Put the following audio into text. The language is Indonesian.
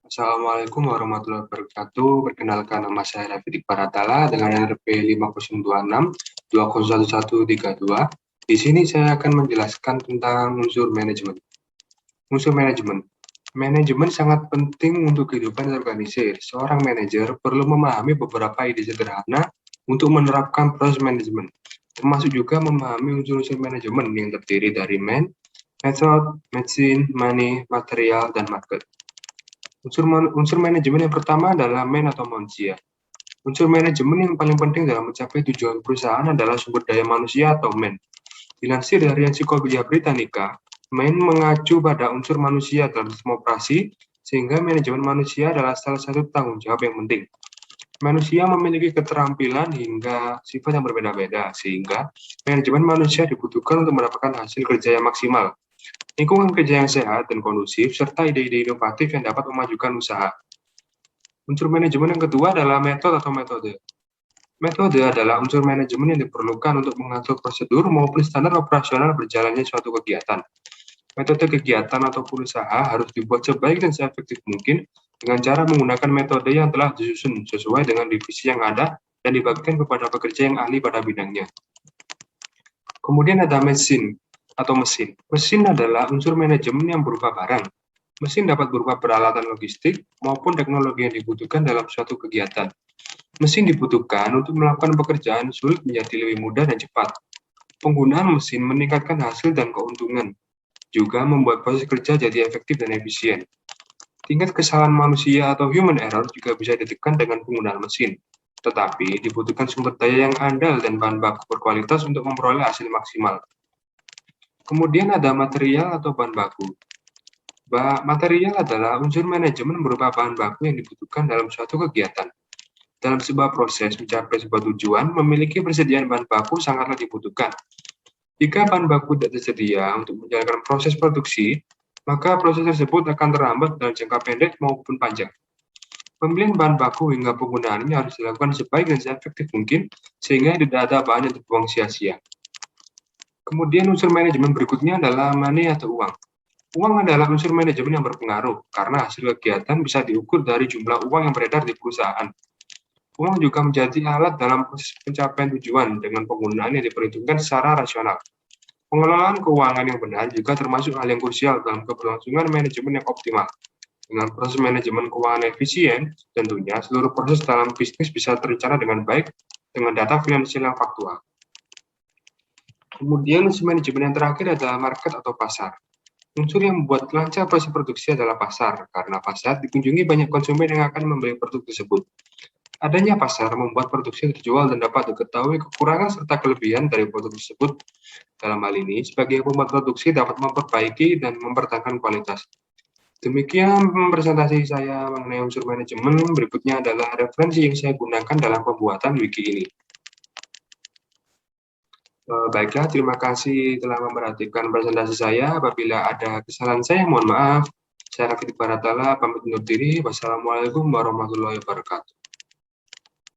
Assalamualaikum warahmatullahi wabarakatuh. Perkenalkan, nama saya Rafiq Baratala dengan NRP 5026 201132. Di sini saya akan menjelaskan tentang unsur manajemen. Unsur manajemen. Manajemen sangat penting untuk kehidupan organisasi. Seorang manajer perlu memahami beberapa ide sederhana untuk menerapkan proses manajemen, termasuk juga memahami unsur-unsur manajemen yang terdiri dari man, method, machine, money, material, dan market. Unsur manajemen yang pertama adalah man atau manusia. Unsur manajemen yang paling penting dalam mencapai tujuan perusahaan adalah sumber daya manusia atau man. Dilansir dari Ensiklopedia Britannica, man mengacu pada unsur manusia dalam semua operasi, sehingga manajemen manusia adalah salah satu tanggung jawab yang penting. Manusia memiliki keterampilan hingga sifat yang berbeda-beda, sehingga manajemen manusia dibutuhkan untuk mendapatkan hasil kerja yang maksimal. Lingkungan kerja yang sehat dan kondusif, serta ide-ide inovatif yang dapat memajukan usaha. Unsur manajemen yang kedua adalah metode atau metode. Metode adalah unsur manajemen yang diperlukan untuk mengatur prosedur maupun standar operasional berjalannya suatu kegiatan. Metode kegiatan ataupun usaha harus dibuat sebaik dan seefektif mungkin dengan cara menggunakan metode yang telah disusun sesuai dengan divisi yang ada dan dibagikan kepada pekerja yang ahli pada bidangnya. Kemudian ada mesin atau mesin. Mesin adalah unsur manajemen yang berupa barang. Mesin dapat berupa peralatan logistik maupun teknologi yang dibutuhkan dalam suatu kegiatan. Mesin dibutuhkan untuk melakukan pekerjaan sulit menjadi lebih mudah dan cepat. Penggunaan mesin meningkatkan hasil dan keuntungan, juga membuat proses kerja jadi efektif dan efisien. Tingkat kesalahan manusia atau human error juga bisa ditekan dengan penggunaan mesin. Tetapi dibutuhkan sumber daya yang andal dan bahan baku berkualitas untuk memperoleh hasil maksimal. Kemudian ada material atau bahan baku. Material adalah unsur manajemen berupa bahan baku yang dibutuhkan dalam suatu kegiatan. Dalam sebuah proses mencapai sebuah tujuan, memiliki persediaan bahan baku sangatlah dibutuhkan. Jika bahan baku tidak tersedia untuk menjalankan proses produksi, maka proses tersebut akan terhambat dalam jangka pendek maupun panjang. Pembelian bahan baku hingga penggunaannya harus dilakukan sebaik dan seefektif mungkin, sehingga tidak ada bahan yang terbuang sia-sia. Kemudian unsur manajemen berikutnya adalah money atau uang. Uang adalah unsur manajemen yang berpengaruh, karena hasil kegiatan bisa diukur dari jumlah uang yang beredar di perusahaan. Uang juga menjadi alat dalam proses pencapaian tujuan dengan penggunaan yang diperhitungkan secara rasional. Pengelolaan keuangan yang benar juga termasuk hal yang krusial dalam keberlangsungan manajemen yang optimal. Dengan proses manajemen keuangan efisien, tentunya seluruh proses dalam bisnis bisa terencana dengan baik dengan data finansial yang faktual. Kemudian unsur manajemen yang terakhir adalah market atau pasar. Unsur yang membuat lancar proses produksi adalah pasar, karena pasar dikunjungi banyak konsumen yang akan membeli produk tersebut. Adanya pasar membuat produksi terjual dan dapat diketahui kekurangan serta kelebihan dari produk tersebut. Dalam hal ini, sebagai pembuat produksi dapat memperbaiki dan mempertahankan kualitas. Demikian presentasi saya mengenai unsur manajemen. Berikutnya adalah referensi yang saya gunakan dalam pembuatan wiki ini. Baiklah, terima kasih telah memperhatikan presentasi saya. Apabila ada kesalahan saya, mohon maaf. Saya Rafiq Baratala, pamit undur diri. Wassalamualaikum warahmatullahi wabarakatuh.